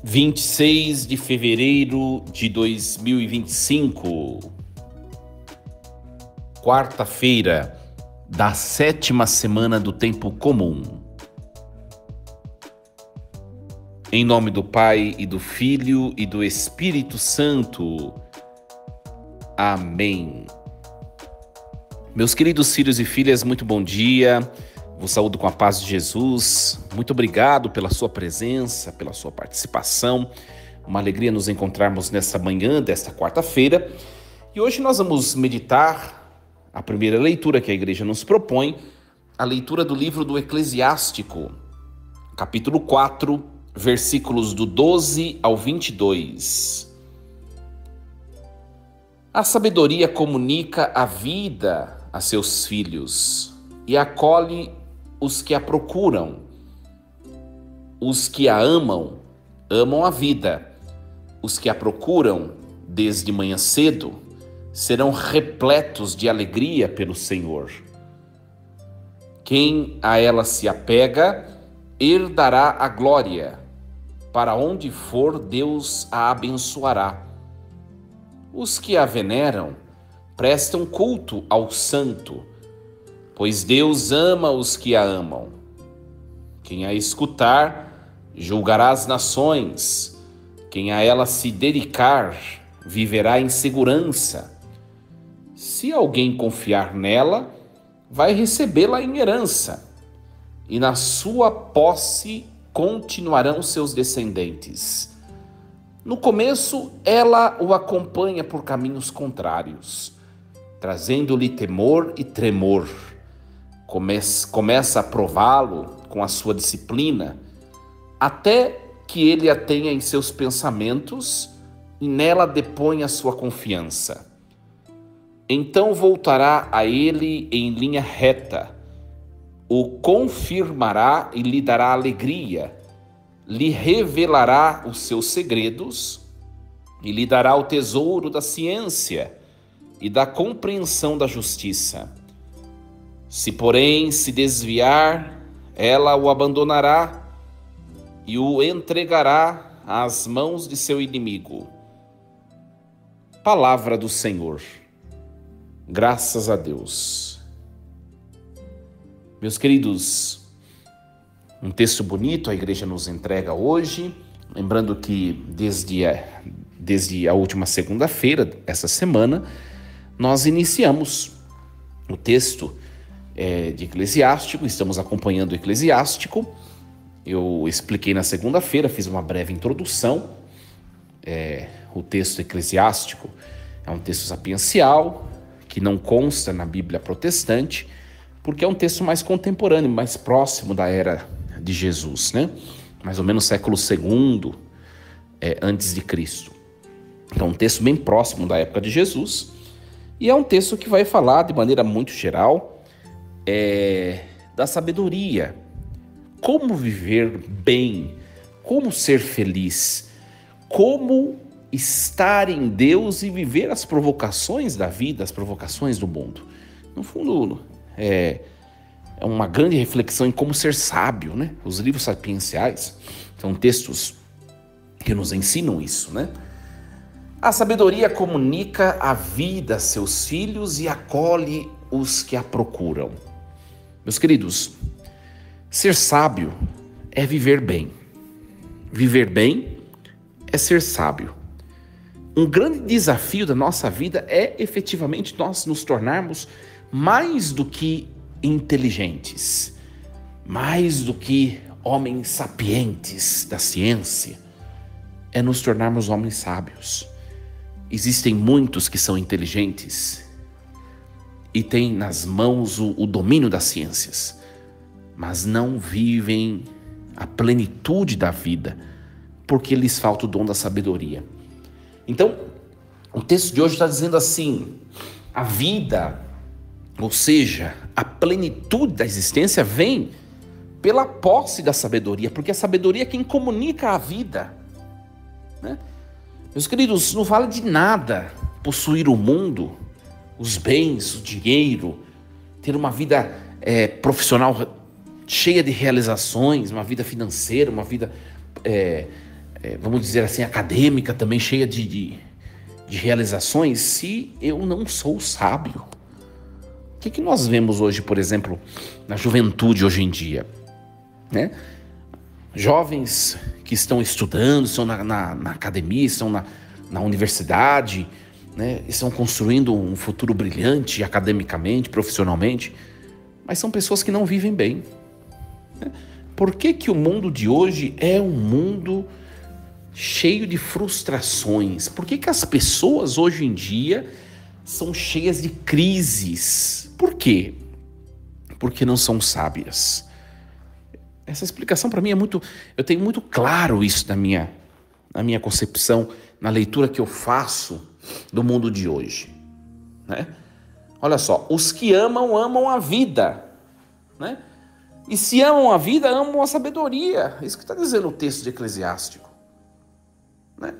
26 de fevereiro de 2025, quarta-feira da 7ª semana do tempo comum. Em nome do Pai e do Filho e do Espírito Santo. Amém. Meus queridos filhos e filhas, muito bom dia. Vos saúdo com a paz de Jesus. Muito obrigado pela sua presença, pela sua participação. Uma alegria nos encontrarmos nessa manhã desta quarta-feira. E hoje nós vamos meditar a primeira leitura que a igreja nos propõe, a leitura do livro do Eclesiástico, capítulo 4, versículos do 12 ao 22. A sabedoria comunica a vida a seus filhos e acolhe os que a procuram. Os que a amam, amam a vida. Os que a procuram, desde manhã cedo, serão repletos de alegria pelo Senhor. Quem a ela se apega, herdará a glória. Para onde for, Deus a abençoará. Os que a veneram, prestam culto ao santo, pois Deus ama os que a amam. Quem a escutar, julgará as nações. Quem a ela se dedicar, viverá em segurança. Se alguém confiar nela, vai recebê-la em herança, e na sua posse continuarão seus descendentes. No começo, ela o acompanha por caminhos contrários, trazendo-lhe temor e tremor. Começa a prová-lo com a sua disciplina, até que ele a tenha em seus pensamentos e nela depõe a sua confiança. Então voltará a ele em linha reta, o confirmará e lhe dará alegria, lhe revelará os seus segredos e lhe dará o tesouro da ciência e da compreensão da justiça. Se, porém, se desviar, ela o abandonará e o entregará às mãos de seu inimigo. Palavra do Senhor. Graças a Deus. Meus queridos, um texto bonito a igreja nos entrega hoje, lembrando que desde a última segunda-feira, essa semana, nós iniciamos o texto de Eclesiástico, estamos acompanhando o Eclesiástico. Eu expliquei na segunda-feira, fiz uma breve introdução. O texto eclesiástico é um texto sapiencial, que não consta na Bíblia protestante, porque é um texto mais contemporâneo, mais próximo da era de Jesus, né? Mais ou menos século II antes de Cristo. Então, um texto bem próximo da época de Jesus, e é um texto que vai falar de maneira muito geral da sabedoria, como viver bem, como ser feliz, como estar em Deus e viver as provocações da vida, as provocações do mundo. No fundo, é uma grande reflexão em como ser sábio, né? Os livros sapienciais são textos que nos ensinam isso, né? A sabedoria comunica a vida a seus filhos e acolhe os que a procuram. Meus queridos, ser sábio é viver bem. Viver bem é ser sábio. Um grande desafio da nossa vida é efetivamente nós nos tornarmos mais do que inteligentes, mais do que homens sapientes da ciência, é nos tornarmos homens sábios. Existem muitos que são inteligentes e têm nas mãos o domínio das ciências, mas não vivem a plenitude da vida, porque lhes falta o dom da sabedoria. Então, o texto de hoje está dizendo assim: a vida, ou seja, a plenitude da existência vem pela posse da sabedoria, porque a sabedoria é quem comunica a vida, né? Meus queridos, não vale de nada possuir o mundo, os bens, o dinheiro, ter uma vida profissional cheia de realizações, uma vida financeira, uma vida vamos dizer assim, acadêmica, também cheia de realizações, se eu não sou sábio? O que nós vemos hoje, por exemplo, na juventude hoje em dia, né? Jovens que estão estudando, estão na academia, estão na universidade, né? Estão construindo um futuro brilhante academicamente, profissionalmente, mas são pessoas que não vivem bem, né? Por que o mundo de hoje é um mundo cheio de frustrações? Por que as pessoas hoje em dia são cheias de crises? Por quê? Porque não são sábias. Essa explicação para mim é muito... Eu tenho muito claro isso na minha concepção, na leitura que eu faço do mundo de hoje, né? Olha só, os que amam, amam a vida, né? E se amam a vida, amam a sabedoria. É isso que está dizendo o texto de Eclesiástico, né?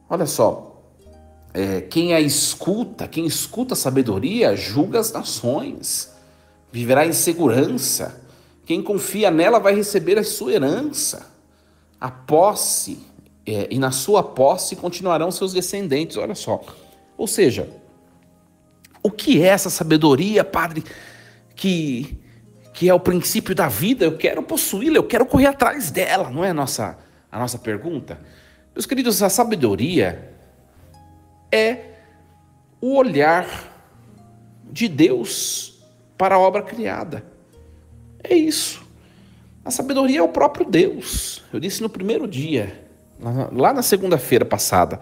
Olha só, quem escuta a sabedoria, julga as nações, viverá em segurança. Quem confia nela vai receber a sua herança, a posse, e na sua posse continuarão seus descendentes. Olha só, ou seja, o que é essa sabedoria, Padre, que é o princípio da vida? Eu quero possuí-la, eu quero correr atrás dela, não é a nossa pergunta? Meus queridos, a sabedoria é o olhar de Deus para a obra criada. É isso. A sabedoria é o próprio Deus. Eu disse no primeiro dia, lá na segunda-feira passada,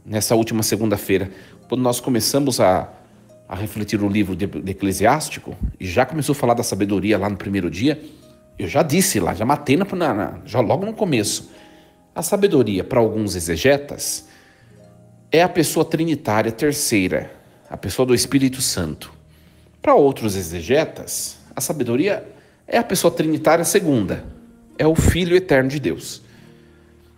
nessa última segunda-feira, quando nós começamos a refletir o livro de Eclesiástico, e já começou a falar da sabedoria lá no primeiro dia, eu já disse lá, já matei já logo no começo. A sabedoria, para alguns exegetas, é a pessoa trinitária terceira, a pessoa do Espírito Santo. Para outros exegetas, a sabedoria é a pessoa trinitária segunda, é o Filho eterno de Deus.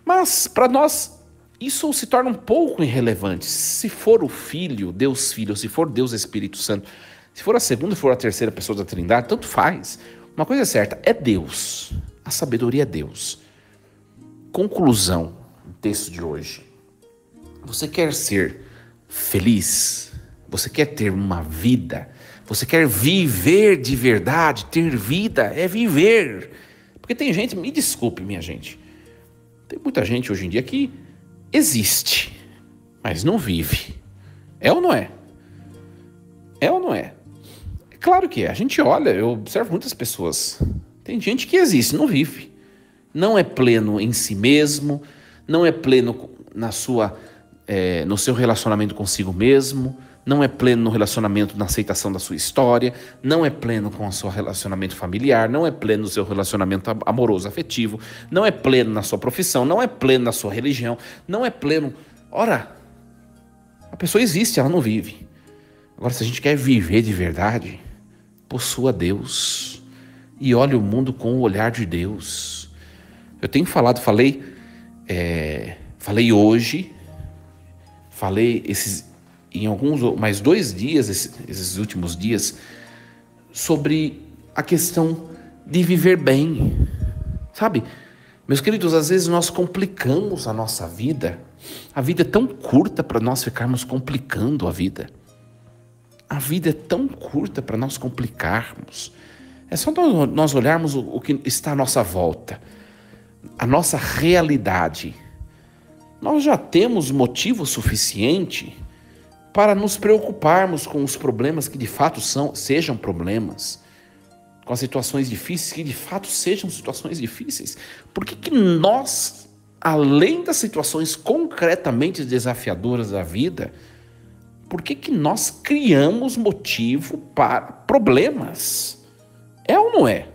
Mas, para nós, isso se torna um pouco irrelevante. Se for o Filho, Deus Filho, se for Deus Espírito Santo, se for a segunda, se for a terceira pessoa da Trindade, tanto faz. Uma coisa é certa, é Deus. A sabedoria é Deus. Conclusão do texto de hoje. Você quer ser feliz? Você quer ter uma vida? Você quer viver de verdade? Ter vida é viver. Porque tem gente, me desculpe, minha gente, tem muita gente hoje em dia que existe, mas não vive. É ou não é? É ou não é? É claro que é. A gente olha, eu observo muitas pessoas. Tem gente que existe, não vive. Não é pleno em si mesmo, não é pleno no seu relacionamento consigo mesmo, não é pleno no relacionamento, na aceitação da sua história, não é pleno com o seu relacionamento familiar, não é pleno no seu relacionamento amoroso, afetivo, não é pleno na sua profissão, não é pleno na sua religião, não é pleno... Ora, a pessoa existe, ela não vive. Agora, se a gente quer viver de verdade, possua Deus e olhe o mundo com o olhar de Deus. Eu tenho falei hoje, falei em alguns, mais 2 dias, esses últimos dias, sobre a questão de viver bem, sabe? Meus queridos, às vezes nós complicamos a nossa vida. A vida é tão curta para nós ficarmos complicando a vida. A vida é tão curta para nós complicarmos. É só nós olharmos o que está à nossa volta, a nossa realidade. Nós já temos motivo suficiente para nos preocuparmos com os problemas que de fato sejam problemas, com as situações difíceis que de fato sejam situações difíceis. Por que nós, além das situações concretamente desafiadoras da vida, por que nós criamos motivo para problemas? É ou não é?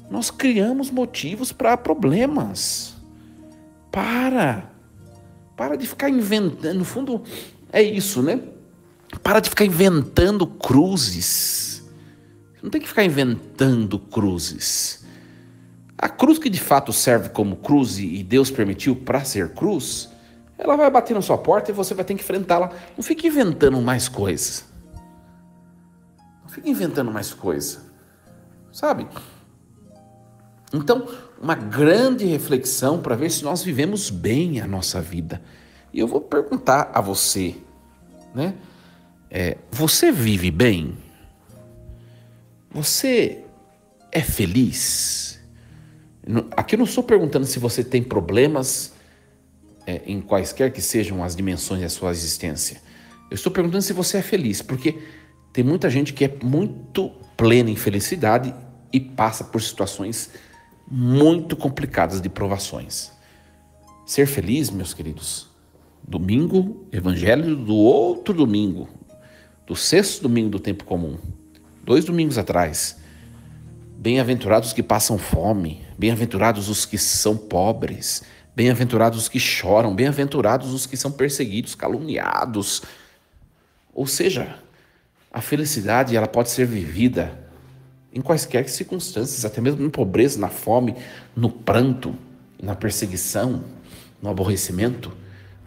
Nós criamos motivos para problemas. Para de ficar inventando, no fundo é isso, né? Para de ficar inventando cruzes. Não tem que ficar inventando cruzes. A cruz que de fato serve como cruz e Deus permitiu para ser cruz, ela vai bater na sua porta e você vai ter que enfrentá-la. Não fique inventando mais coisas. Não fique inventando mais coisa. Sabe? Então, uma grande reflexão para ver se nós vivemos bem a nossa vida. E eu vou perguntar a você, né? Você vive bem? Você é feliz? Aqui eu não estou perguntando se você tem problemas em quaisquer que sejam as dimensões da sua existência. Eu estou perguntando se você é feliz, porque tem muita gente que é muito plena em felicidade e passa por situações muito complicadas de provações. Ser feliz, meus queridos, domingo, evangelho do outro domingo, do sexto domingo do tempo comum, 2 domingos atrás. Bem-aventurados os que passam fome, bem-aventurados os que são pobres, bem-aventurados os que choram, bem-aventurados os que são perseguidos, caluniados. Ou seja, a felicidade ela pode ser vivida em quaisquer circunstâncias, até mesmo na pobreza, na fome, no pranto, na perseguição, no aborrecimento.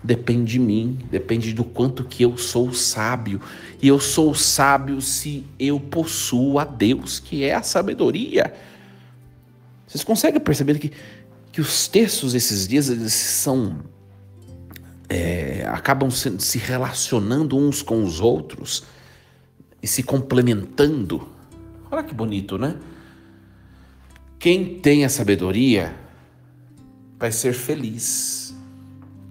Depende de mim, depende do quanto que eu sou sábio. E eu sou sábio se eu possuo a Deus, que é a sabedoria. Vocês conseguem perceber que os textos esses dias eles acabam se relacionando uns com os outros e se complementando? Olha que bonito, né? Quem tem a sabedoria vai ser feliz.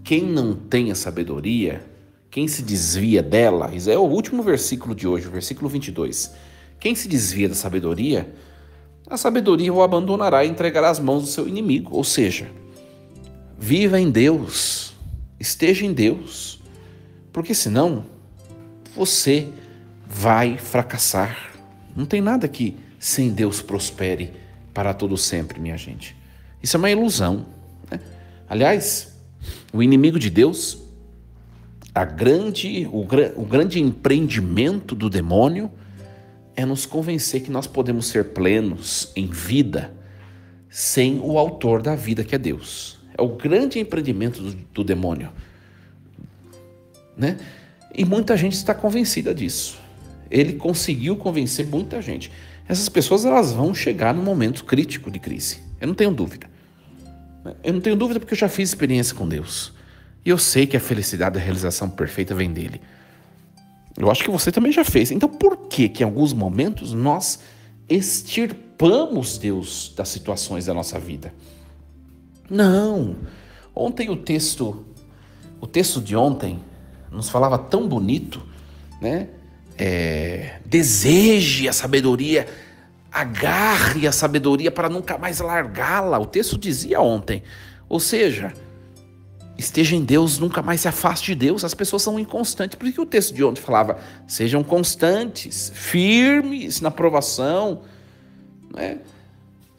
Quem não tem a sabedoria, quem se desvia dela, isso é o último versículo de hoje, o versículo 22. Quem se desvia da sabedoria, a sabedoria o abandonará e entregará às mãos do seu inimigo. Ou seja, viva em Deus, esteja em Deus, porque senão você vai fracassar. Não tem nada que sem Deus prospere para todo sempre, minha gente. Isso é uma ilusão, né? Aliás, o inimigo de Deus, o grande empreendimento do demônio é nos convencer que nós podemos ser plenos em vida sem o autor da vida, que é Deus. É o grande empreendimento do demônio, né? E muita gente está convencida disso. Ele conseguiu convencer muita gente. Essas pessoas elas vão chegar num momento crítico de crise. Eu não tenho dúvida. Eu não tenho dúvida porque eu já fiz experiência com Deus. E eu sei que a felicidade e a realização perfeita vem dele. Eu acho que você também já fez. Então por que em alguns momentos nós extirpamos Deus das situações da nossa vida? Não. Ontem o texto de ontem nos falava tão bonito, né? Deseje a sabedoria, agarre a sabedoria para nunca mais largá-la. O texto dizia ontem. Ou seja, esteja em Deus, nunca mais se afaste de Deus. As pessoas são inconstantes. Por que o texto de ontem falava? Sejam constantes, firmes na provação, né?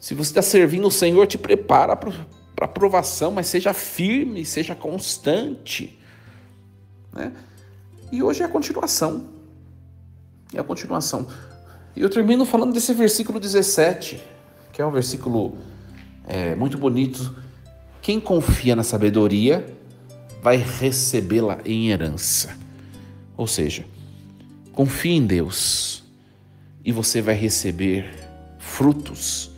Se você está servindo o Senhor, te prepara para a provação, mas seja firme, seja constante, né? E hoje é a continuação. E eu termino falando desse versículo 17, que é um versículo muito bonito. Quem confia na sabedoria vai recebê-la em herança. Ou seja, confie em Deus e você vai receber frutos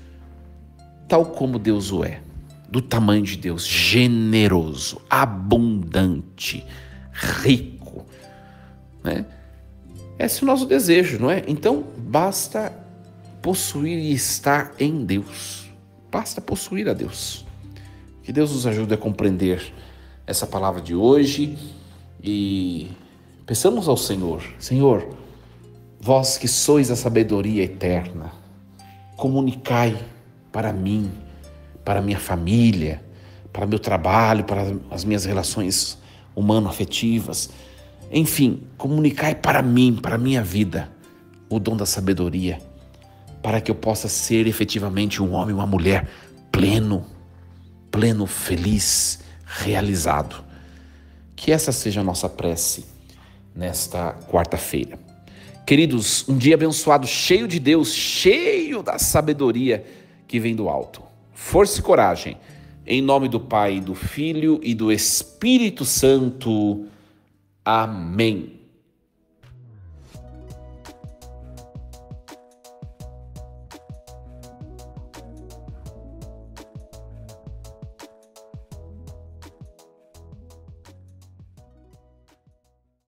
tal como Deus o é, do tamanho de Deus, generoso, abundante, rico, né? Esse é o nosso desejo, não é? Então, basta possuir e estar em Deus. Basta possuir a Deus. Que Deus nos ajude a compreender essa palavra de hoje e peçamos ao Senhor: Senhor, vós que sois a sabedoria eterna, comunicai para mim, para minha família, para meu trabalho, para as minhas relações humano-afetivas, enfim, comunicai para mim, para a minha vida, o dom da sabedoria, para que eu possa ser efetivamente um homem, uma mulher pleno, feliz, realizado. Que essa seja a nossa prece nesta quarta-feira. Queridos, um dia abençoado, cheio de Deus, cheio da sabedoria que vem do alto. Força e coragem, em nome do Pai, do Filho e do Espírito Santo. Amém.